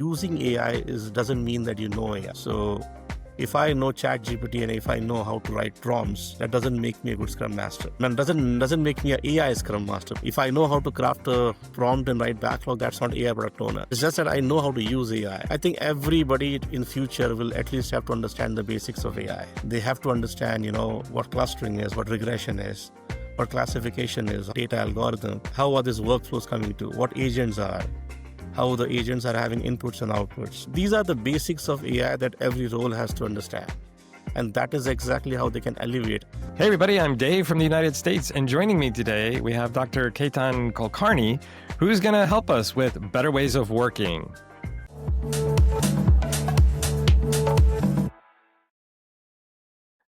using AI doesn't mean that you know AI. So if I know ChatGPT and if I know how to write prompts, that doesn't make me a good Scrum Master. And doesn't make me an AI Scrum Master. If I know how to craft a prompt and write backlog, that's not AI product owner. It's just that I know how to use AI. I think everybody in future will at least have to understand the basics of AI. They have to understand, what clustering is, what regression is, what classification is, data algorithm, how are these workflows coming to, what agents are, how the agents are having inputs and outputs. These are the basics of AI that every role has to understand. And that is exactly how they can elevate. Hey everybody, I'm Dave from the United States, and joining me today, we have Dr. Ketan Kulkarni, who's going to help us with better ways of working.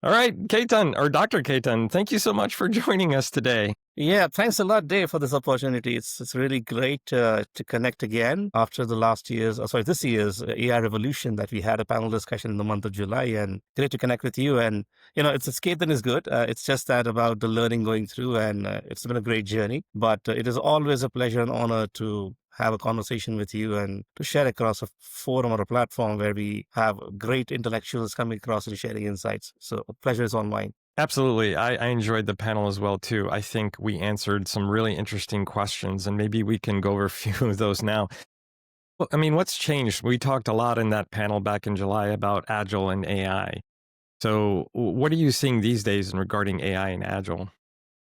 All right, Ketan, or Dr. Ketan, thank you so much for joining us today. Yeah, thanks a lot, Dave, for this opportunity. It's really great to connect again after this year's AI Revolution that we had a panel discussion in the month of July, and great to connect with you. And, Ketan is good. It's just that about the learning going through, and it's been a great journey. But it is always a pleasure and honor to have a conversation with you and to share across a forum or a platform where we have great intellectuals coming across and sharing insights. So the pleasure is all mine. Absolutely. I enjoyed the panel as well, too. I think we answered some really interesting questions, and maybe we can go over a few of those now. Well, what's changed? We talked a lot in that panel back in July about Agile and AI. So what are you seeing these days regarding AI and Agile?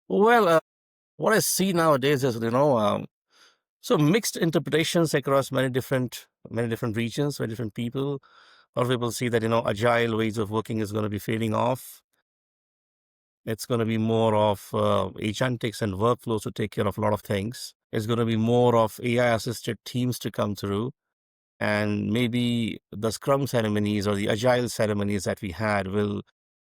Well, what I see nowadays is, so mixed interpretations across many different regions, many different people. A lot of people see that, agile ways of working is going to be fading off. It's going to be more of agentics and workflows to take care of a lot of things. It's going to be more of AI-assisted teams to come through. And maybe the Scrum ceremonies or the Agile ceremonies that we had will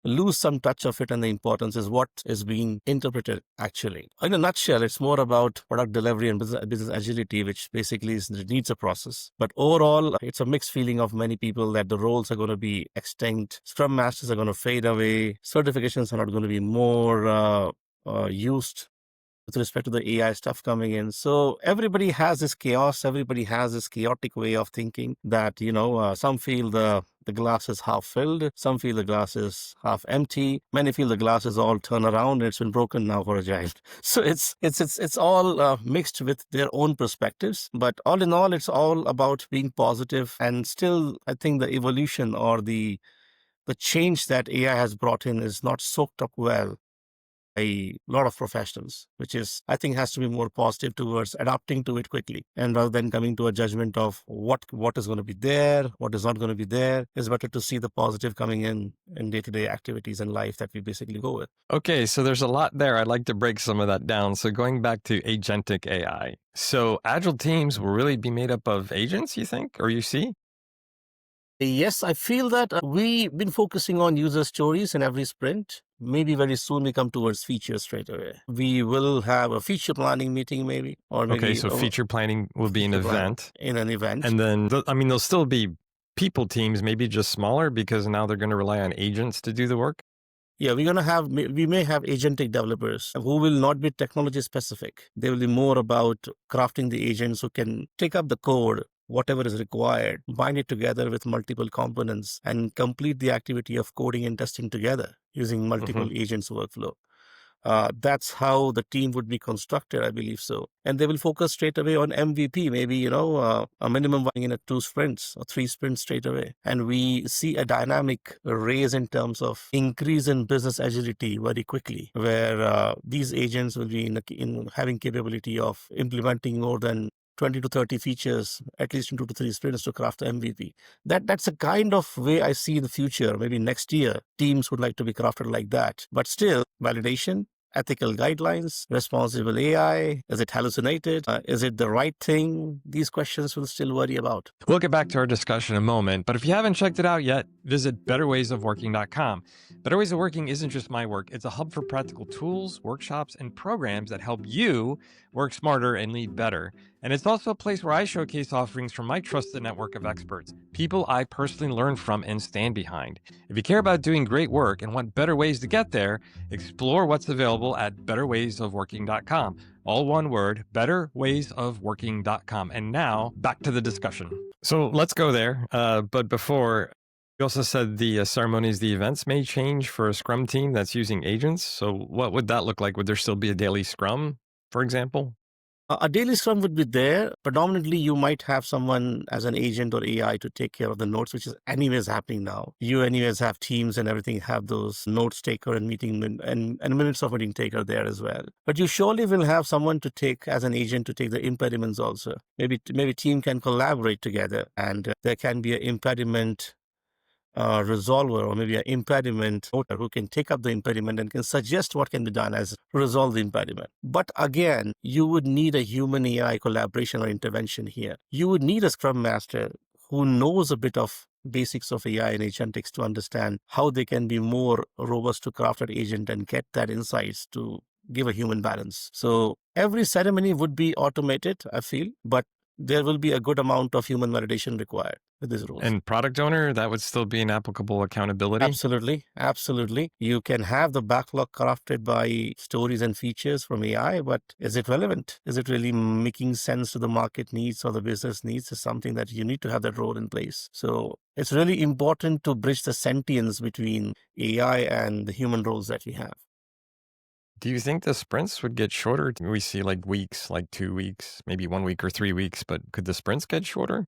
lose some touch of it, and the importance is what is being interpreted actually. In a nutshell, it's more about product delivery and business agility, which basically needs a process. But overall, it's a mixed feeling of many people that the roles are going to be extinct. Scrum masters are going to fade away. Certifications are not going to be more used with respect to the AI stuff coming in. So everybody has this chaos. Everybody has this chaotic way of thinking that, some feel the glass is half filled. Some feel the glass is half empty. Many feel the glass is all turned around and it's been broken now for Agile. So it's all mixed with their own perspectives. But all in all, it's all about being positive. And still, I think the evolution or the change that AI has brought in is not soaked up well a lot of professionals, which is, I think, has to be more positive towards adapting to it quickly. And rather than coming to a judgment of what is going to be there, what is not going to be there, it's better to see the positive coming in day-to-day activities and life that we basically go with. Okay, so there's a lot there. I'd like to break some of that down. So going back to agentic AI. So Agile teams will really be made up of agents, you think, or you see? Yes, I feel that we've been focusing on user stories in every sprint. Maybe very soon we come towards features straight away. We will have a feature planning meeting maybe. Okay, so feature planning will be an event. In an event. And then, there'll still be people teams, maybe just smaller, because now they're going to rely on agents to do the work. Yeah, we may have agentic developers who will not be technology specific. They will be more about crafting the agents who can take up the code, whatever is required, bind it together with multiple components, and complete the activity of coding and testing together using multiple agents workflow. That's how the team would be constructed, I believe so. And they will focus straight away on MVP, maybe, a minimum in 2 sprints or 3 sprints straight away. And we see a dynamic raise in terms of increase in business agility very quickly, where these agents will be in having capability of implementing more than 20 to 30 features, at least in 2 to 3 sprints to craft the MVP. That's a kind of way I see in the future. Maybe next year, teams would like to be crafted like that. But still, validation, ethical guidelines, responsible AI, is it hallucinated? Is it the right thing? These questions will still worry about. We'll get back to our discussion in a moment, but if you haven't checked it out yet, visit betterwaysofworking.com. Better Ways of Working isn't just my work. It's a hub for practical tools, workshops, and programs that help you work smarter and lead better. And it's also a place where I showcase offerings from my trusted network of experts, people I personally learn from and stand behind. If you care about doing great work and want better ways to get there, explore what's available at betterwaysofworking.com. All one word, betterwaysofworking.com. And now, back to the discussion. So let's go there. But before, you also said the ceremonies, the events may change for a Scrum team that's using agents. So what would that look like? Would there still be a daily Scrum, for example? A daily scrum would be there. Predominantly, you might have someone as an agent or AI to take care of the notes, which is anyways happening now. You anyways have teams and everything have those notes taker and and minutes of meeting taker there as well. But you surely will have someone to take as an agent to take the impediments also. Maybe team can collaborate together and there can be an impediment resolver or maybe an impediment voter who can take up the impediment and can suggest what can be done as resolve the impediment. But again, you would need a human AI collaboration or intervention here. You would need a scrum master who knows a bit of basics of AI and agentics to understand how they can be more robust to craft an agent and get that insights to give a human balance. So every ceremony would be automated, I feel, but there will be a good amount of human validation required with these rules. And product owner, that would still be an applicable accountability? Absolutely. Absolutely. You can have the backlog crafted by stories and features from AI, but is it relevant? Is it really making sense to the market needs or the business needs? Is something that you need to have that role in place. So it's really important to bridge the sentience between AI and the human roles that we have. Do you think the sprints would get shorter? We see like weeks, like 2 weeks, maybe 1 week or 3 weeks, but could the sprints get shorter?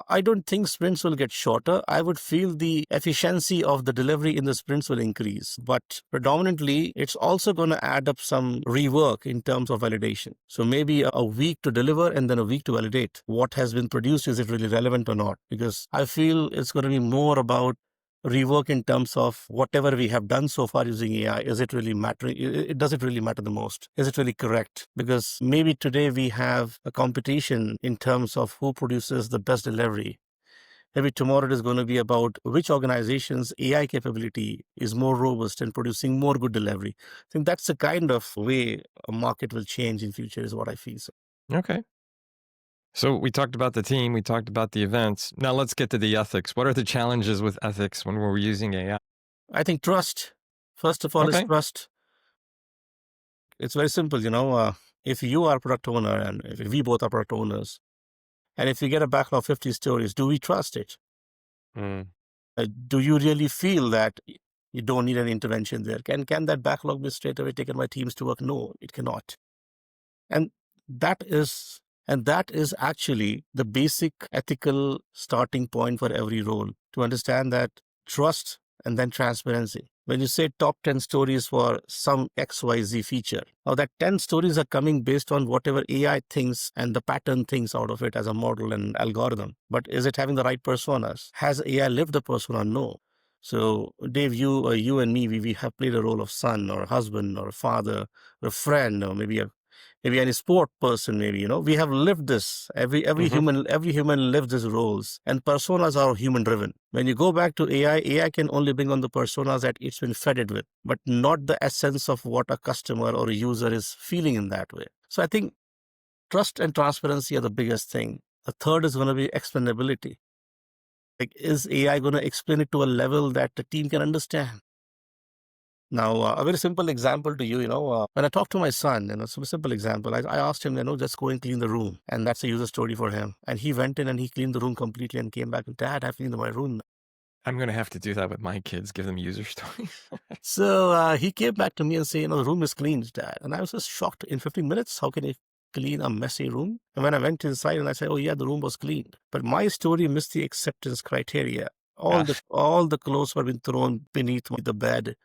I don't think sprints will get shorter. I would feel the efficiency of the delivery in the sprints will increase. But predominantly, it's also going to add up some rework in terms of validation. So maybe a week to deliver and then a week to validate what has been produced. Is it really relevant or not? Because I feel it's going to be more about rework in terms of whatever we have done so far using AI. Is it really mattering? Does it really matter the most? Is it really correct? Because maybe today we have a competition in terms of who produces the best delivery. Maybe tomorrow it is going to be about which organization's AI capability is more robust and producing more good delivery. I think that's the kind of way a market will change in future is what I feel. So Okay. So we talked about the team, we talked about the events. Now let's get to the ethics. What are the challenges with ethics when we're using AI? I think trust, first of all, is Okay. trust. It's very simple, if you are a product owner and if we both are product owners, and if we get a backlog of 50 stories, do we trust it? Mm. Do you really feel that you don't need an intervention there? Can that backlog be straight away taken by teams to work? No, it cannot. And that is that is actually the basic ethical starting point for every role to understand that trust and then transparency. When you say top 10 stories for some XYZ feature, now that 10 stories are coming based on whatever AI thinks and the pattern thinks out of it as a model and algorithm. But is it having the right personas? Has AI lived the persona? No. So, Dave, you and me, we have played a role of son or a husband or a father or a friend or maybe any sport person, maybe, we have lived this. Hmm. Every human lives these roles, and personas are human driven. When you go back to AI can only bring on the personas that it's been fed it with, but not the essence of what a customer or a user is feeling in that way. So I think trust and transparency are the biggest thing. The third is going to be explainability. Like, is AI going to explain it to a level that the team can understand? Now, a very simple example to you, when I talk to my son, some simple example, I asked him, just go and clean the room. And that's a user story for him. And he went in and he cleaned the room completely and came back and, Dad, I've cleaned my room. I'm going to have to do that with my kids, give them user stories. So he came back to me and said, the room is cleaned, Dad. And I was just shocked. In 15 minutes, how can you clean a messy room? And when I went inside and I said, oh yeah, the room was cleaned. But my story missed the acceptance criteria. All the Gosh. all the clothes were being thrown beneath the bed.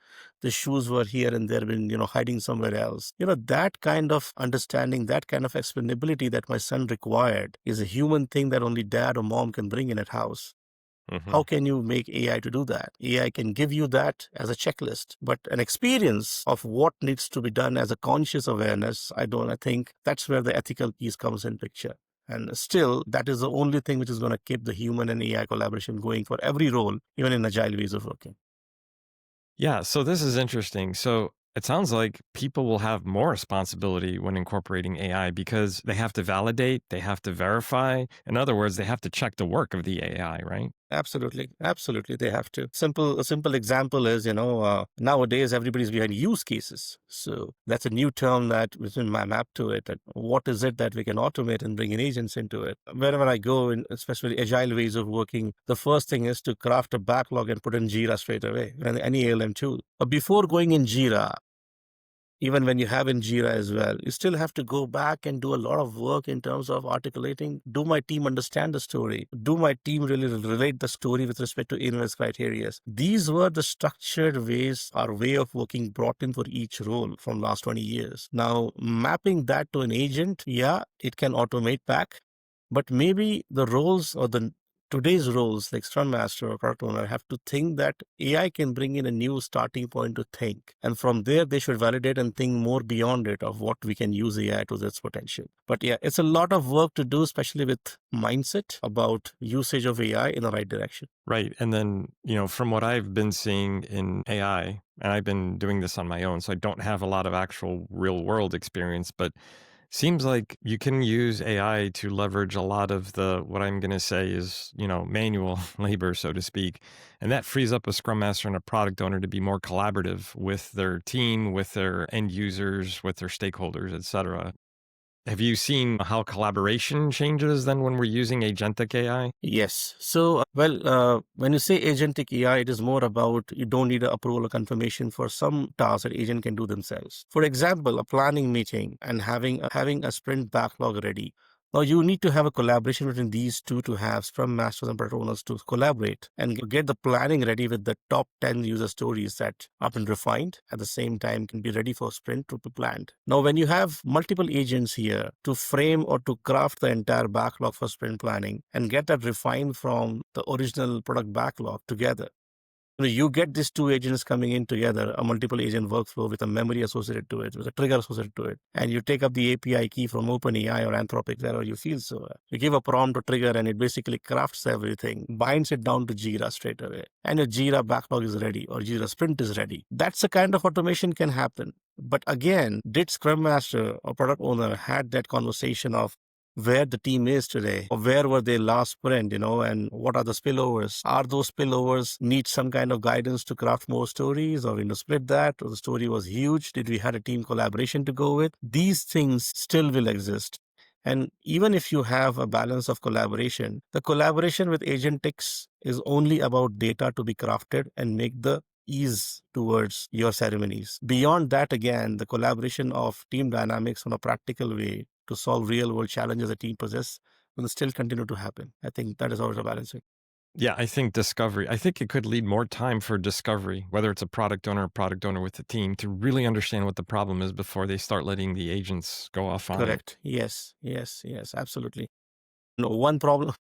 The shoes were here and there, been hiding somewhere else. That kind of understanding, that kind of explainability that my son required is a human thing that only dad or mom can bring in at house. Hmm. How can you make AI to do that? AI can give you that as a checklist, but an experience of what needs to be done as a conscious awareness, I think that's where the ethical piece comes in picture. And still, that is the only thing which is going to keep the human and AI collaboration going for every role, even in agile ways of working. Yeah, so this is interesting. So It sounds like people will have more responsibility when incorporating AI because they have to validate, they have to verify. In other words, they have to check the work of the AI, right? Absolutely, absolutely, they have to. A simple example is, nowadays everybody's behind use cases. So that's a new term that was in my map to it. And what is it that we can automate and bring in agents into it? Wherever I go, in especially agile ways of working, the first thing is to craft a backlog and put in Jira straight away, and any ALM tool. But before going in Jira, even when you have in Jira as well, you still have to go back and do a lot of work in terms of articulating. Do my team understand the story? Do my team really relate the story with respect to inverse criteria? These were the structured ways, our way of working brought in for each role from last 20 years. Now, mapping that to an agent, yeah, it can automate back, but maybe the roles or the today's roles like Scrum Master or Product Owner have to think that AI can bring in a new starting point to think. And from there, they should validate and think more beyond it of what we can use AI to its potential. But yeah, it's a lot of work to do, especially with mindset about usage of AI in the right direction. Right. And then, from what I've been seeing in AI, and I've been doing this on my own, so I don't have a lot of actual real world experience, but seems like you can use AI to leverage a lot of what I'm going to say is, manual labor, so to speak. And that frees up a scrum master and a product owner to be more collaborative with their team, with their end users, with their stakeholders, et cetera. Have you seen how collaboration changes then when we're using agentic AI? Yes. So, when you say agentic AI, it is more about you don't need a approval or confirmation for some tasks that agent can do themselves. For example, a planning meeting and having a sprint backlog ready. Now, you need to have a collaboration between these two to have Scrum Masters and Product Owners to collaborate and get the planning ready with the top 10 user stories that have been refined. At the same time, can be ready for sprint to be planned. Now, when you have multiple agents here to frame or to craft the entire backlog for sprint planning and get that refined from the original product backlog together, you get these two agents coming in together, a multiple agent workflow with a memory associated to it, with a trigger associated to it. And you take up the API key from OpenAI or Anthropic, wherever you feel so. You give a prompt or trigger and it basically crafts everything, binds it down to Jira straight away. And your Jira backlog is ready or Jira sprint is ready. That's the kind of automation can happen. But again, did Scrum Master or product owner had that conversation of where the team is today, or where were they last sprint, and what are the spillovers? Are those spillovers need some kind of guidance to craft more stories, or split that, or the story was huge? Did we had a team collaboration to go with? These things still will exist. And even if you have a balance of collaboration, the collaboration with Agentics is only about data to be crafted and make the ease towards your ceremonies. Beyond that, again, the collaboration of team dynamics on a practical way to solve real world challenges a team possess will still continue to happen. I think that is always a balancing. Yeah, I think discovery. I think it could lead more time for discovery, whether it's a product owner or product owner with the team, to really understand what the problem is before they start letting the agents go off on it. Correct. Yes, yes, yes, absolutely. No, one problem,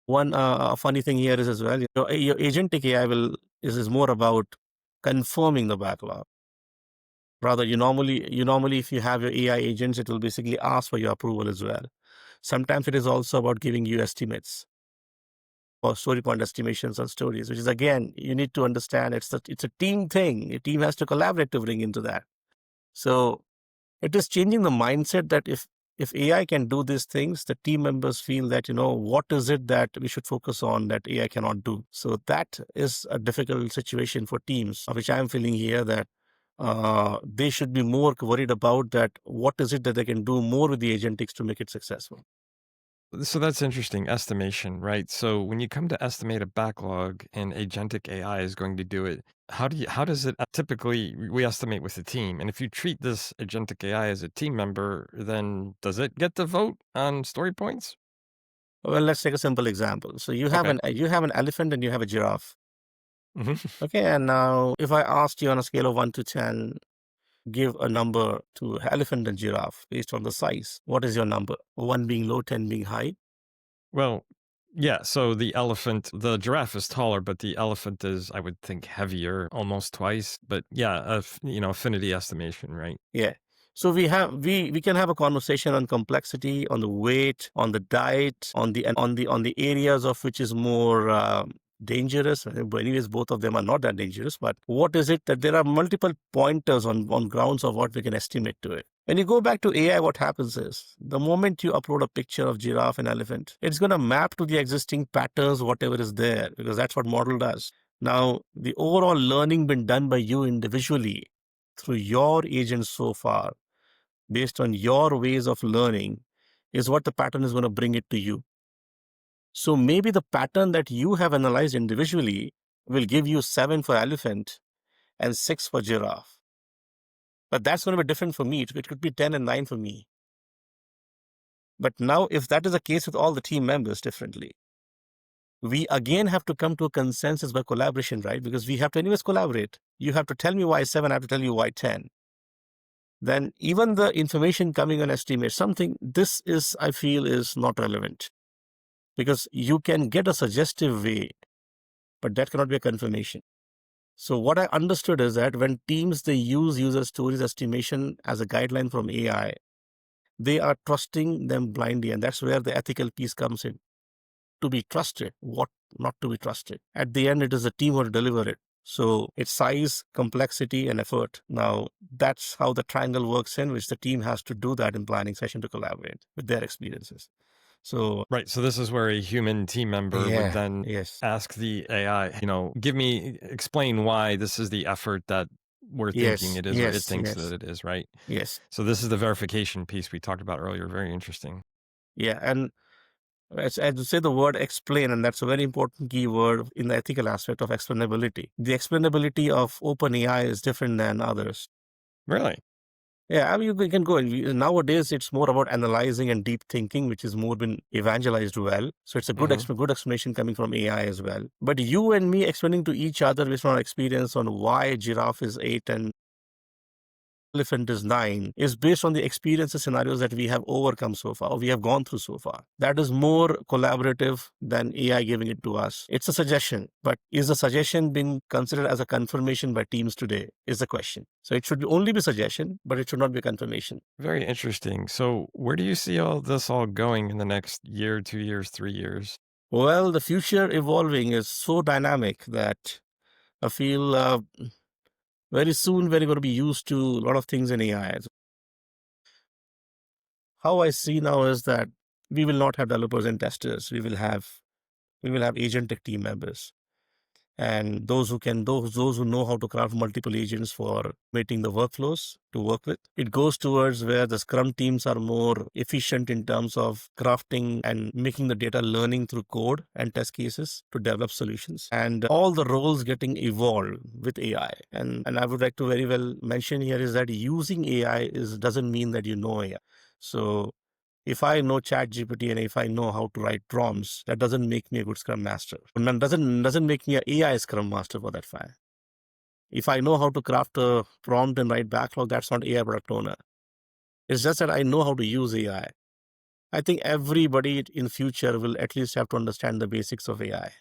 one funny thing here is as well, your agentic AI is more about confirming the backlog. Rather, you normally, if you have your AI agents, it will basically ask for your approval as well. Sometimes it is also about giving you estimates or story point estimations on stories, which is again, you need to understand it's a team thing. A team has to collaborate to bring into that. So it is changing the mindset that if AI can do these things, the team members feel that, what is it that we should focus on that AI cannot do? So that is a difficult situation for teams, which I'm feeling here that they should be more worried about that. What is it that they can do more with the agentics to make it successful? So that's interesting. Estimation, right? So when you come to estimate a backlog and agentic AI is going to do it, how does it typically we estimate with the team? And if you treat this agentic AI as a team member, then does it get to vote on story points? Well, let's take a simple example. So Okay. you have an elephant and you have a giraffe. Hmm. Okay, and now if I asked you on a scale of 1 to 10, give a number to elephant and giraffe based on the size. What is your number? 1 being low, 10 being high. Well, yeah. So the giraffe is taller, but the elephant is, I would think, heavier, almost twice. But yeah, affinity estimation, right? Yeah. So we can have a conversation on complexity, on the weight, on the diet, on the areas of which is more dangerous? But anyways, both of them are not that dangerous. But what is it that there are multiple pointers on grounds of what we can estimate to it? When you go back to AI, what happens is the moment you upload a picture of giraffe and elephant, it's going to map to the existing patterns, whatever is there, because that's what model does. Now, the overall learning been done by you individually through your agents so far, based on your ways of learning, is what the pattern is going to bring it to you. So maybe the pattern that you have analyzed individually will give you 7 for elephant and 6 for giraffe. But that's going to be different for me. It could be 10 and 9 for me. But now, if that is the case with all the team members differently, we again have to come to a consensus by collaboration, right? Because we have to anyways collaborate. You have to tell me why 7, I have to tell you why 10. Then even the information coming on estimate, something, this is, I feel, is not relevant. Because you can get a suggestive way, but that cannot be a confirmation. So what I understood is that when teams, they use user stories estimation as a guideline from AI, they are trusting them blindly. And that's where the ethical piece comes in. To be trusted, what not to be trusted. At the end, it is the team who will deliver it. So it's size, complexity, and effort. Now, that's how the triangle works in which the team has to do that in planning session to collaborate with their experiences. So, Right. So this is where a human team member would yeah, then yes, ask the AI, explain why this is the effort that we're thinking yes, it is or it yes, thinks that yes, it is, right? yes. So this is the verification piece we talked about earlier. Very interesting. Yeah. And as you say the word explain, and that's a very important key word in the ethical aspect of explainability. The explainability of OpenAI is different than others. Really? Yeah, I mean, you can go. Nowadays, it's more about analyzing and deep thinking, which is more been evangelized well. So it's a good, Hmm. good explanation coming from AI as well. But you and me explaining to each other based on our experience on why giraffe is 8 and elephant is 9 is based on the experiences scenarios that we have overcome so far, or we have gone through so far. That is more collaborative than AI giving it to us. It's a suggestion, but is the suggestion being considered as a confirmation by teams today is the question. So it should only be suggestion, but it should not be confirmation. Very interesting. So where do you see all this all going in the next year, 2 years, 3 years? Well, the future evolving is so dynamic that I feel very soon we're going to be used to a lot of things in AI. How I see now is that we will not have developers and testers. We will have agentic team members, and those who know how to craft multiple agents for making the workflows to work with. It goes towards where the Scrum teams are more efficient in terms of crafting and making the data learning through code and test cases to develop solutions, and all the roles getting evolved with AI. And I would like to very well mention here is that using AI doesn't mean that you know AI. So if I know Chat GPT and if I know how to write prompts, that doesn't make me a good Scrum Master. And doesn't make me an AI Scrum Master for that fact. If I know how to craft a prompt and write backlog, that's not AI product owner. It's just that I know how to use AI. I think everybody in future will at least have to understand the basics of AI.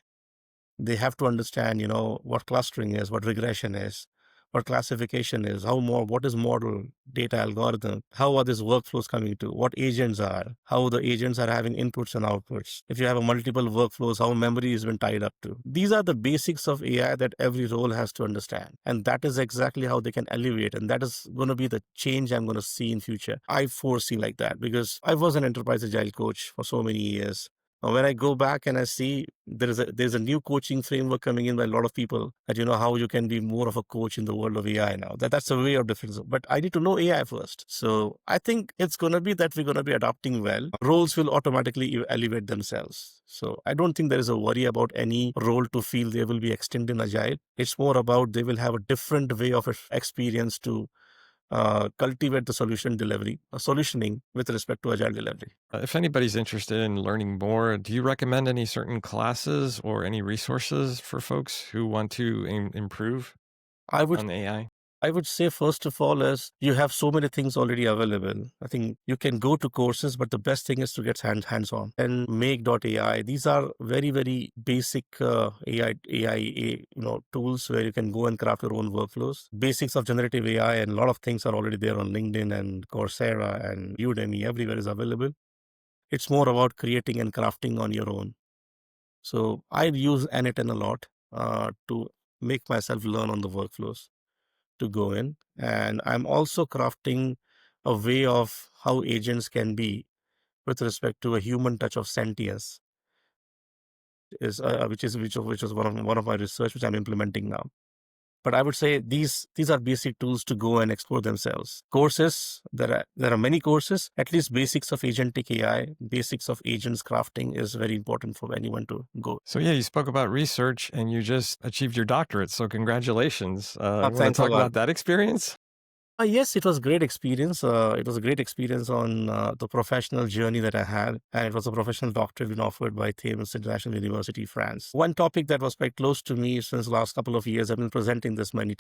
They have to understand, what clustering is, what regression is, what classification is, what is model, data algorithm, how are these workflows coming to, what agents are, how the agents are having inputs and outputs. If you have a multiple workflows, how memory has been tied up to. These are the basics of AI that every role has to understand. And that is exactly how they can elevate. And that is going to be the change I'm going to see in future. I foresee like that because I was an enterprise agile coach for so many years. When I go back and I see there's a new coaching framework coming in by a lot of people that how you can be more of a coach in the world of AI now. That's a way of difference. But I need to know AI first. So I think it's gonna be that we're gonna be adapting well. Roles will automatically elevate themselves. So I don't think there is a worry about any role to feel they will be extinct in Agile. It's more about they will have a different way of experience to cultivate the solutioning with respect to Agile delivery. If anybody's interested in learning more, do you recommend any certain classes or any resources for folks who want to improve I would on AI? I would say, first of all, is you have so many things already available. I think you can go to courses, but the best thing is to get hands-on. And make.ai. These are very, very basic AI tools where you can go and craft your own workflows. Basics of generative AI and a lot of things are already there on LinkedIn and Coursera and Udemy. Everywhere is available. It's more about creating and crafting on your own. So I use N8N a lot to make myself learn on the workflows to go in. And I'm also crafting a way of how agents can be with respect to a human touch of sentience which is one of my research which I'm implementing now. But I would say these are basic tools to go and explore themselves. Courses, there are many courses. At least basics of agentic AI, basics of agents crafting is very important for anyone to go. So yeah, you spoke about research and you just achieved your doctorate. So congratulations. You want to Thanks a talk lot. about that experience? Yes, it was great experience. It was a great experience on the professional journey that I had, and it was a professional doctorate been offered by Thames International University, France. One topic that was quite close to me since the last couple of years. I've been presenting this many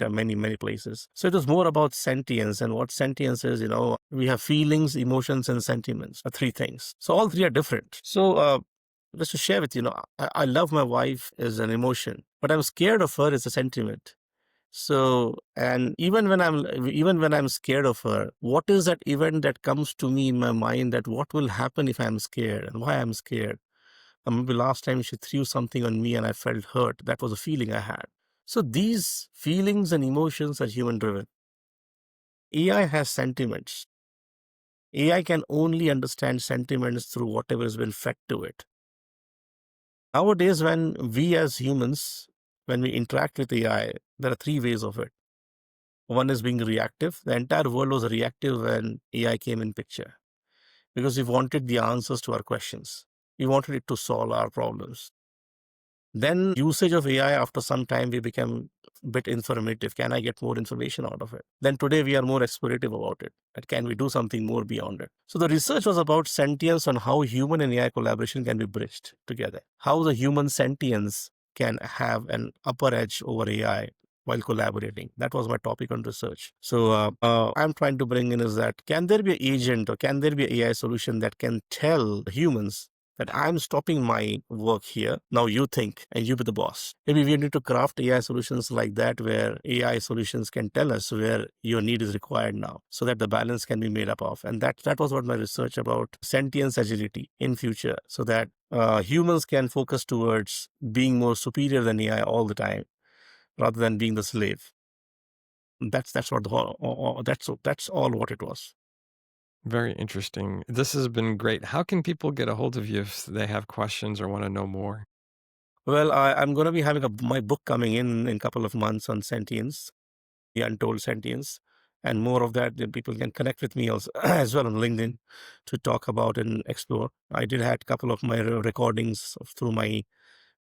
places. So it was more about sentience and what sentience is. We have feelings, emotions, and sentiments. Three things. So all three are different. So just to share with you, I love my wife as an emotion, but I'm scared of her as a sentiment. So, and even when I'm scared of her, what is that event that comes to me in my mind, that what will happen if I'm scared and why I'm scared? Maybe last time she threw something on me and I felt hurt. That was a feeling I had. So these feelings and emotions are human driven. AI has sentiments. AI can only understand sentiments through whatever has been fed to it. Nowadays, when we as humans, when we interact with AI, there are three ways of it. One is being reactive. The entire world was reactive when AI came in picture because we wanted the answers to our questions. We wanted it to solve our problems. Then usage of AI, after some time, we became a bit informative. Can I get more information out of it? Then today we are more explorative about it. And can we do something more beyond it? So the research was about sentience, on how human and AI collaboration can be bridged together. How the human sentience can have an upper edge over AI while collaborating. That was my topic on research. So I'm trying to bring in is that, can there be an agent or can there be an AI solution that can tell humans that I'm stopping my work here. Now you think and you be the boss. Maybe we need to craft AI solutions like that, where AI solutions can tell us where your need is required now, so that the balance can be made up of. And that was what my research about sentience agility in future, so that humans can focus towards being more superior than AI all the time, rather than being the slave. That's what the whole, that's all what it was. Very interesting. This has been great. How can people get a hold of you if they have questions or want to know more? Well, I'm going to be having my book coming in a couple of months on sentience, the untold sentience, and more of that. Then people can connect with me also as well on LinkedIn to talk about and explore. I did had a couple of my recordings through my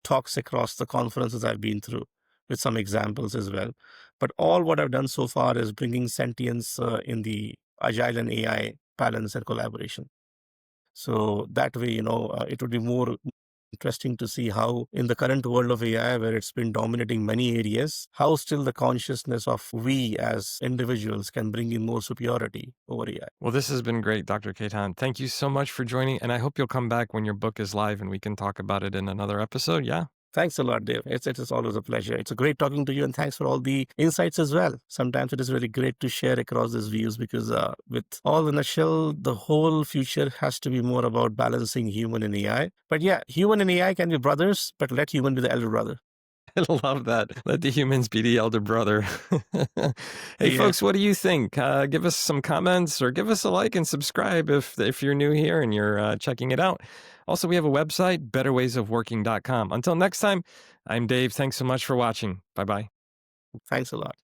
talks across the conferences I've been through, with some examples as well. But all what I've done so far is bringing sentience in the agile and AI balance and collaboration. So that way, it would be more interesting to see how, in the current world of AI, where it's been dominating many areas, how still the consciousness of we as individuals can bring in more superiority over AI. Well, this has been great, Dr. Ketan. Thank you so much for joining. And I hope you'll come back when your book is live and we can talk about it in another episode. Yeah. Thanks a lot, Dave. It is always a pleasure. It's a great talking to you, and thanks for all the insights as well. Sometimes it is really great to share across these views, because with all in a shell, the whole future has to be more about balancing human and AI. But yeah, human and AI can be brothers, but let human be the elder brother. I love that. Let the humans be the elder brother. Hey, Yeah. folks, what do you think? Give us some comments or give us a like and subscribe if you're new here and you're checking it out. Also, we have a website, betterwaysofworking.com. Until next time, I'm Dave. Thanks so much for watching. Bye bye. Thanks a lot.